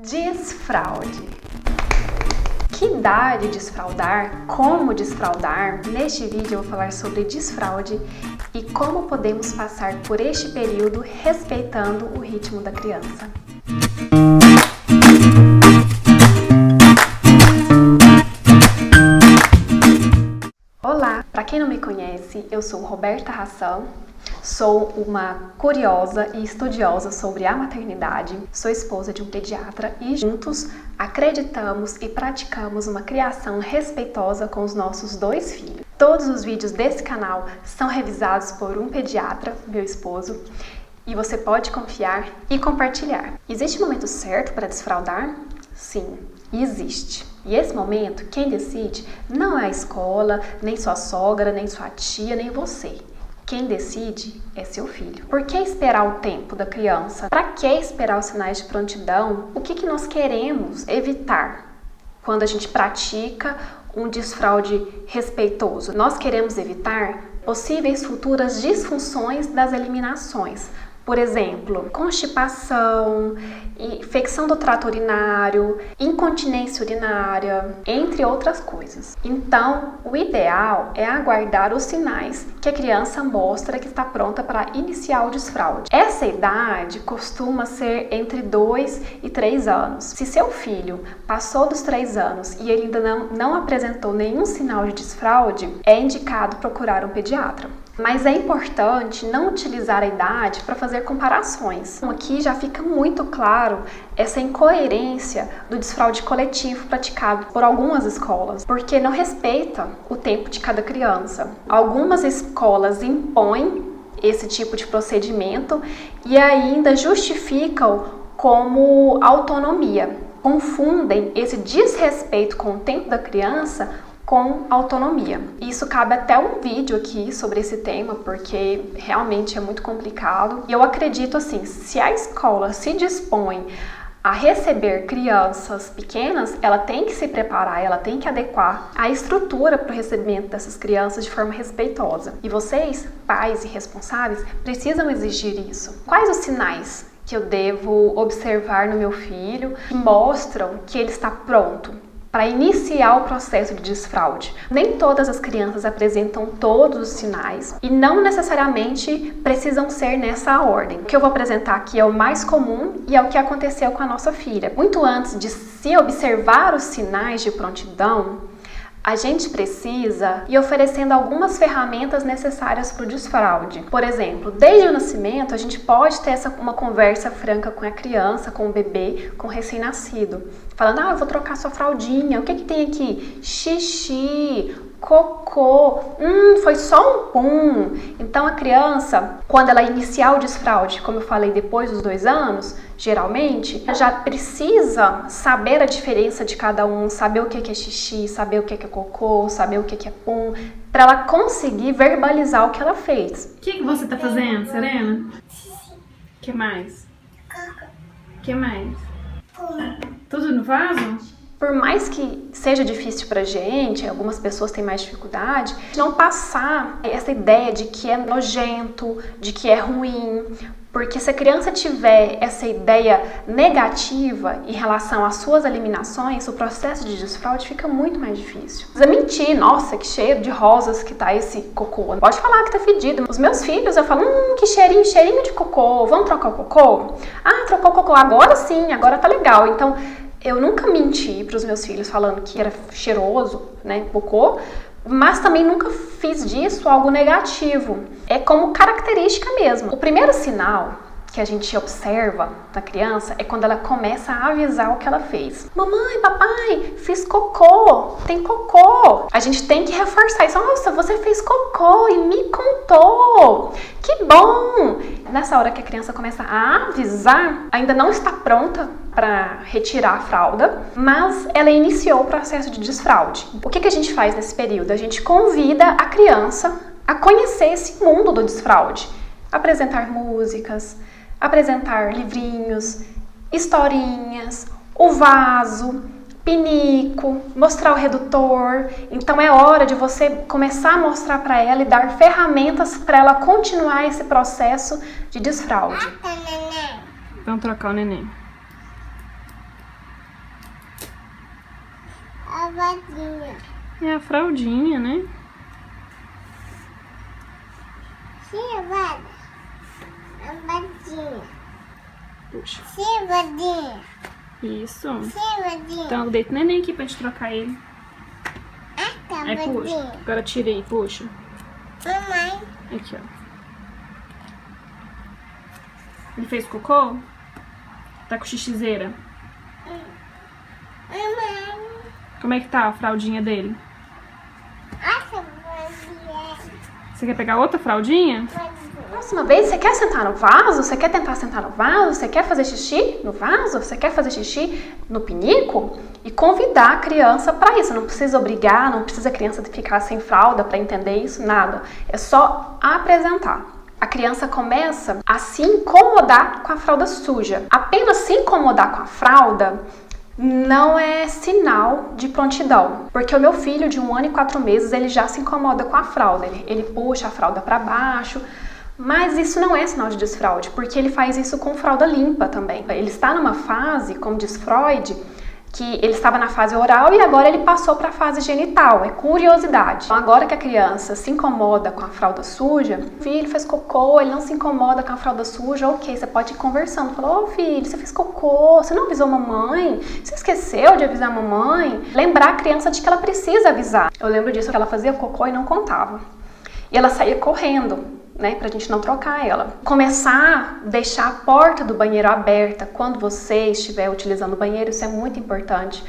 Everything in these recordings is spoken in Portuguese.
Desfraude. Que idade desfraudar? Como desfraudar? Neste vídeo eu vou falar sobre desfraude e como podemos passar por este período respeitando o ritmo da criança. Olá, para quem não me conhece, eu sou Roberta Ração. Sou uma curiosa e estudiosa sobre a maternidade, sou esposa de um pediatra e juntos acreditamos e praticamos uma criação respeitosa com os nossos 2 filhos. Todos os vídeos desse canal são revisados por um pediatra, meu esposo, e você pode confiar e compartilhar. Existe um momento certo para desfraudar? Sim, existe. E esse momento, quem decide não é a escola, nem sua sogra, nem sua tia, nem você. Quem decide é seu filho. Por que esperar o tempo da criança? Para que esperar os sinais de prontidão? O que nós queremos evitar quando a gente pratica um desfraude respeitoso? Nós queremos evitar possíveis futuras disfunções das eliminações. Por exemplo, constipação, infecção do trato urinário, incontinência urinária, entre outras coisas. Então, o ideal é aguardar os sinais que a criança mostra que está pronta para iniciar o desfraude. Essa idade costuma ser entre 2 e 3 anos. Se seu filho passou dos 3 anos e ele ainda não apresentou nenhum sinal de desfraude, é indicado procurar um pediatra. Mas é importante não utilizar a idade para fazer comparações. Aqui já fica muito claro essa incoerência do desfraude coletivo praticado por algumas escolas, porque não respeita o tempo de cada criança. Algumas escolas impõem esse tipo de procedimento e ainda justificam como autonomia. Confundem esse desrespeito com o tempo da criança com autonomia. Isso cabe até um vídeo aqui sobre esse tema, porque realmente é muito complicado. E eu acredito assim, se a escola se dispõe a receber crianças pequenas, ela tem que se preparar, ela tem que adequar a estrutura para o recebimento dessas crianças de forma respeitosa. E vocês, pais e responsáveis, precisam exigir isso. Quais os sinais que eu devo observar no meu filho que mostram que ele está pronto para iniciar o processo de desfraude? Nem todas as crianças apresentam todos os sinais e não necessariamente precisam ser nessa ordem. O que eu vou apresentar aqui é o mais comum e é o que aconteceu com a nossa filha. Muito antes de se observar os sinais de prontidão, a gente precisa ir oferecendo algumas ferramentas necessárias para o desfraude. Por exemplo, desde o nascimento, a gente pode ter uma conversa franca com a criança, com o bebê, com o recém-nascido. Falando, eu vou trocar sua fraldinha, o que tem aqui? Xixi, cocô, foi só um pum. Então a criança, quando ela iniciar o desfraude, como eu falei, depois dos 2 anos, geralmente, já precisa saber a diferença de cada um, saber o que é xixi, saber o que é cocô, saber o que é pum, para ela conseguir verbalizar o que ela fez. O que você tá fazendo, Serena? O que mais? O que mais? Tudo no vaso? Por mais que seja difícil pra gente, algumas pessoas têm mais dificuldade, não passar essa ideia de que é nojento, de que é ruim, porque se a criança tiver essa ideia negativa em relação às suas eliminações, o processo de desfraude fica muito mais difícil. Não precisa mentir, nossa, que cheiro de rosas que tá esse cocô. Não pode falar que tá fedido. Os meus filhos, eu falo, que cheirinho de cocô, vamos trocar o cocô? Trocou o cocô, agora sim, agora tá legal. Então, eu nunca menti para os meus filhos falando que era cheiroso, cocô, mas também nunca fiz disso algo negativo. É como característica mesmo. O primeiro sinal que a gente observa na criança é quando ela começa a avisar o que ela fez. Mamãe, papai, fiz cocô, tem cocô. A gente tem que reforçar isso. Nossa, você fez cocô e me contou. Que bom! Nessa hora que a criança começa a avisar, ainda não está pronta para retirar a fralda, mas ela iniciou o processo de desfraude. O que a gente faz nesse período? A gente convida a criança a conhecer esse mundo do desfraude. Apresentar músicas, apresentar livrinhos, historinhas, o vaso, pinico, mostrar o redutor. Então é hora de você começar a mostrar para ela e dar ferramentas para ela continuar esse processo de desfraude. Vamos trocar o neném. Fraldinha. É a fraldinha, né? Cevada. Abadinha. Puxa. Cevadinha. Isso. Cevadinha. Então, deita o neném aqui pra gente trocar ele. Aí, puxa. Acabadinha. Agora tirei, puxa. Mamãe. Aqui, ó. Ele fez cocô? Tá com xixizeira? Mamãe. Como é que tá a fraldinha dele? Acabadinha. Você quer pegar outra fraldinha? Próxima vez, você quer sentar no vaso? Você quer tentar sentar no vaso? Você quer fazer xixi no vaso? Você quer fazer xixi no pinico? E convidar a criança para isso. Não precisa obrigar, não precisa a criança ficar sem fralda para entender isso, nada. É só apresentar. A criança começa a se incomodar com a fralda suja. Apenas se incomodar com a fralda não é sinal de prontidão, porque o meu filho de 1 ano e 4 meses, ele já se incomoda com a fralda, ele puxa a fralda para baixo, mas isso não é sinal de desfraude, porque ele faz isso com fralda limpa também. Ele está numa fase, como diz Freud, que ele estava na fase oral e agora ele passou para a fase genital, é curiosidade. Então, agora que a criança se incomoda com a fralda suja, o filho fez cocô, ele não se incomoda com a fralda suja, ok, você pode ir conversando, falou, ô filho, você fez cocô, você não avisou a mamãe? Você esqueceu de avisar a mamãe? Lembrar a criança de que ela precisa avisar. Eu lembro disso, que ela fazia cocô e não contava. E ela saía correndo, né, pra gente não trocar ela. Começar a deixar a porta do banheiro aberta quando você estiver utilizando o banheiro, isso é muito importante,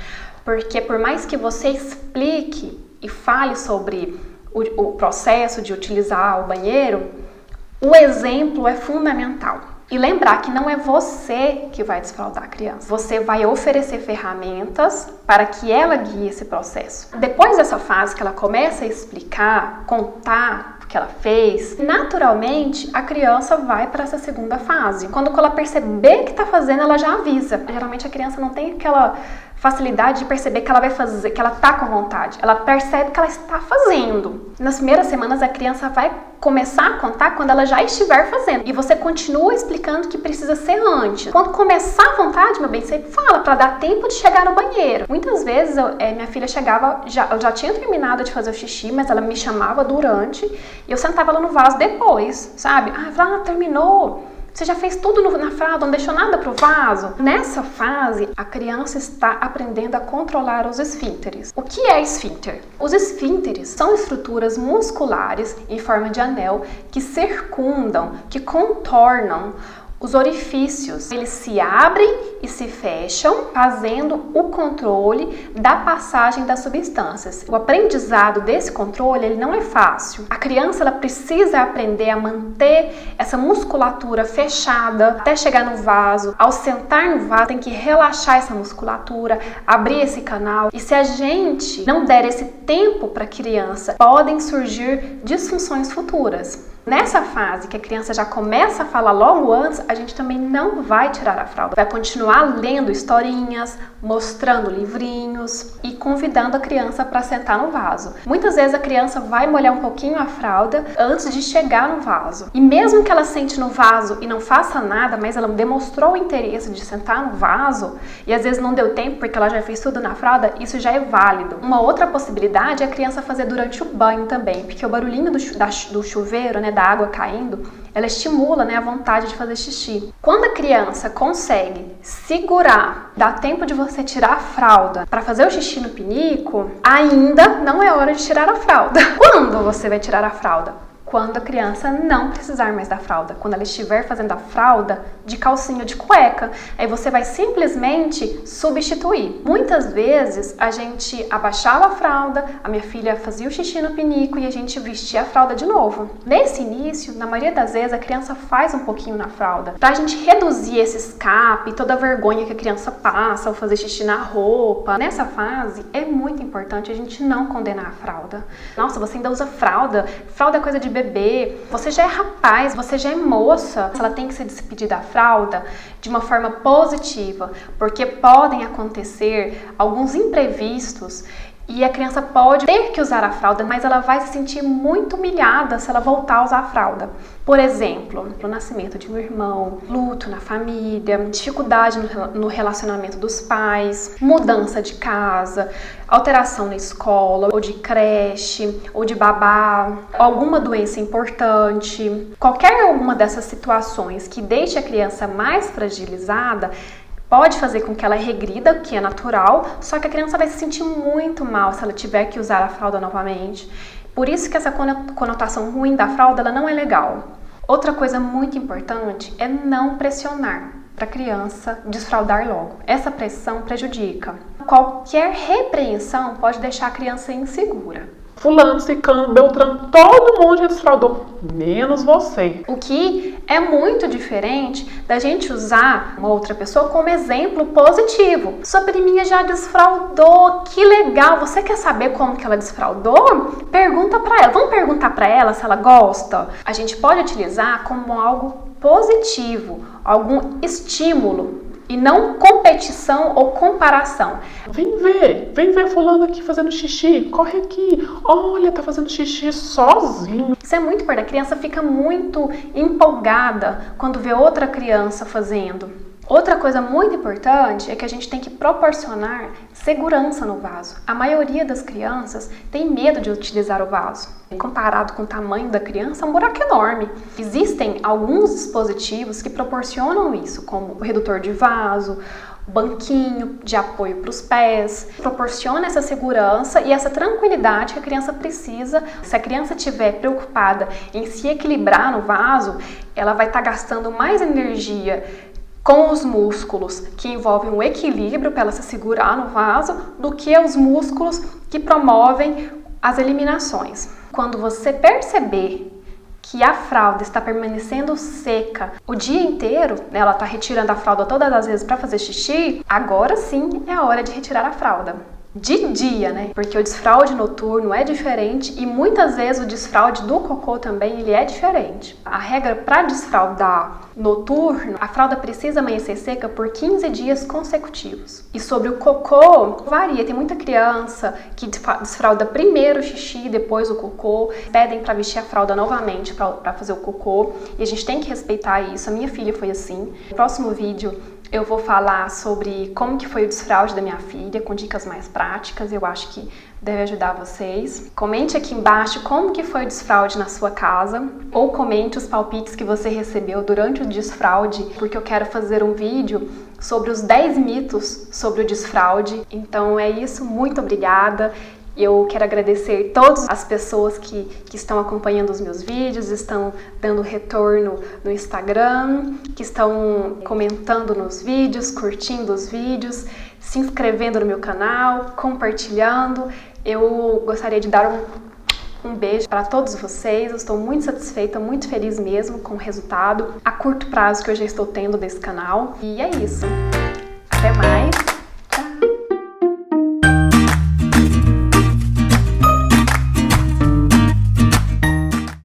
porque por mais que você explique e fale sobre o processo de utilizar o banheiro, o exemplo é fundamental. E lembrar que não é você que vai desfraldar a criança. Você vai oferecer ferramentas para que ela guie esse processo. Depois dessa fase que ela começa a explicar, contar o que ela fez, naturalmente a criança vai para essa segunda fase. Quando ela perceber que está fazendo, ela já avisa. Geralmente a criança não tem aquela facilidade de perceber que ela vai fazer, que ela tá com vontade. Ela percebe que ela está fazendo. Nas primeiras semanas a criança vai começar a contar quando ela já estiver fazendo. E você continua explicando que precisa ser antes. Quando começar a vontade, meu bem, você fala para dar tempo de chegar no banheiro. Muitas vezes minha filha chegava, eu já tinha terminado de fazer o xixi, mas ela me chamava durante e eu sentava ela no vaso depois, sabe? Ah, eu falava, terminou. Você já fez tudo na fralda, não deixou nada pro vaso? Nessa fase, a criança está aprendendo a controlar os esfínteres. O que é esfíncter? Os esfínteres são estruturas musculares em forma de anel que circundam, que contornam os orifícios. Eles se abrem e se fecham, fazendo o controle da passagem das substâncias. O aprendizado desse controle, ele não é fácil. A criança, ela precisa aprender a manter essa musculatura fechada até chegar no vaso. Ao sentar no vaso, tem que relaxar essa musculatura, abrir esse canal. E se a gente não der esse tempo para a criança, podem surgir disfunções futuras. Nessa fase que a criança já começa a falar logo antes, a gente também não vai tirar a fralda. Vai continuar lendo historinhas, mostrando livrinhos e convidando a criança para sentar no vaso. Muitas vezes a criança vai molhar um pouquinho a fralda antes de chegar no vaso. E mesmo que ela sente no vaso e não faça nada, mas ela demonstrou o interesse de sentar no vaso e às vezes não deu tempo porque ela já fez tudo na fralda, isso já é válido. Uma outra possibilidade é a criança fazer durante o banho também, porque o barulhinho do chuveiro, né, da água caindo, ela estimula, né, a vontade de fazer xixi. Quando a criança consegue segurar, dá tempo de você tirar a fralda para fazer o xixi no pinico, ainda não é hora de tirar a fralda. Quando você vai tirar a fralda? Quando a criança não precisar mais da fralda, quando ela estiver fazendo a fralda de calcinha ou de cueca, aí você vai simplesmente substituir. Muitas vezes a gente abaixava a fralda, a minha filha fazia o xixi no pinico e a gente vestia a fralda de novo. Nesse início, na maioria das vezes, a criança faz um pouquinho na fralda, pra gente reduzir esse escape, toda a vergonha que a criança passa ao fazer xixi na roupa. Nessa fase, é muito importante a gente não condenar a fralda. Nossa, você ainda usa fralda? Fralda é coisa de bebê, você já é rapaz, você já é moça, ela tem que se despedir da fralda de uma forma positiva, porque podem acontecer alguns imprevistos E a criança pode ter que usar a fralda, mas ela vai se sentir muito humilhada se ela voltar a usar a fralda. Por exemplo, o nascimento de um irmão, luto na família, dificuldade no relacionamento dos pais, mudança de casa, alteração na escola, ou de creche, ou de babá, alguma doença importante. Qualquer uma dessas situações que deixe a criança mais fragilizada pode fazer com que ela regrida, o que é natural, só que a criança vai se sentir muito mal se ela tiver que usar a fralda novamente. Por isso que essa conotação ruim da fralda ela não é legal. Outra coisa muito importante é não pressionar para a criança desfraldar logo. Essa pressão prejudica. Qualquer repreensão pode deixar a criança insegura. Fulano, Cicano, Beltrano, todo mundo já desfraudou, menos você. O que é muito diferente da gente usar uma outra pessoa como exemplo positivo. Sua priminha já desfraudou, que legal! Você quer saber como que ela desfraudou? Pergunta pra ela. Vamos perguntar pra ela se ela gosta? A gente pode utilizar como algo positivo, algum estímulo. E não competição ou comparação. Vem ver fulano aqui fazendo xixi, corre aqui, olha, tá fazendo xixi sozinho. Isso é muito importante, a criança fica muito empolgada quando vê outra criança fazendo. Outra coisa muito importante é que a gente tem que proporcionar segurança no vaso. A maioria das crianças tem medo de utilizar o vaso. Comparado com o tamanho da criança, é um buraco enorme. Existem alguns dispositivos que proporcionam isso, como o redutor de vaso, o banquinho de apoio para os pés. Proporciona essa segurança e essa tranquilidade que a criança precisa. Se a criança estiver preocupada em se equilibrar no vaso, ela vai estar gastando mais energia com os músculos que envolvem o equilíbrio para ela se segurar no vaso do que os músculos que promovem as eliminações. Quando você perceber que a fralda está permanecendo seca o dia inteiro, né, ela está retirando a fralda todas as vezes para fazer xixi, agora sim é a hora de retirar a fralda. De dia, né? Porque o desfraude noturno é diferente e muitas vezes o desfraude do cocô também ele é diferente. A regra para desfraudar noturno, a fralda precisa amanhecer seca por 15 dias consecutivos. E sobre o cocô, varia. Tem muita criança que desfralda primeiro o xixi, depois o cocô, pedem para vestir a fralda novamente para fazer o cocô e a gente tem que respeitar isso. A minha filha foi assim. No próximo vídeo eu vou falar sobre como que foi o desfraude da minha filha, com dicas mais práticas, eu acho que deve ajudar vocês. Comente aqui embaixo como que foi o desfraude na sua casa, ou comente os palpites que você recebeu durante o desfraude, porque eu quero fazer um vídeo sobre os 10 mitos sobre o desfraude. Então é isso, muito obrigada. Eu quero agradecer todas as pessoas que estão acompanhando os meus vídeos, estão dando retorno no Instagram, que estão comentando nos vídeos, curtindo os vídeos, se inscrevendo no meu canal, compartilhando. Eu gostaria de dar um beijo para todos vocês. Eu estou muito satisfeita, muito feliz mesmo com o resultado a curto prazo que eu já estou tendo desse canal. E é isso.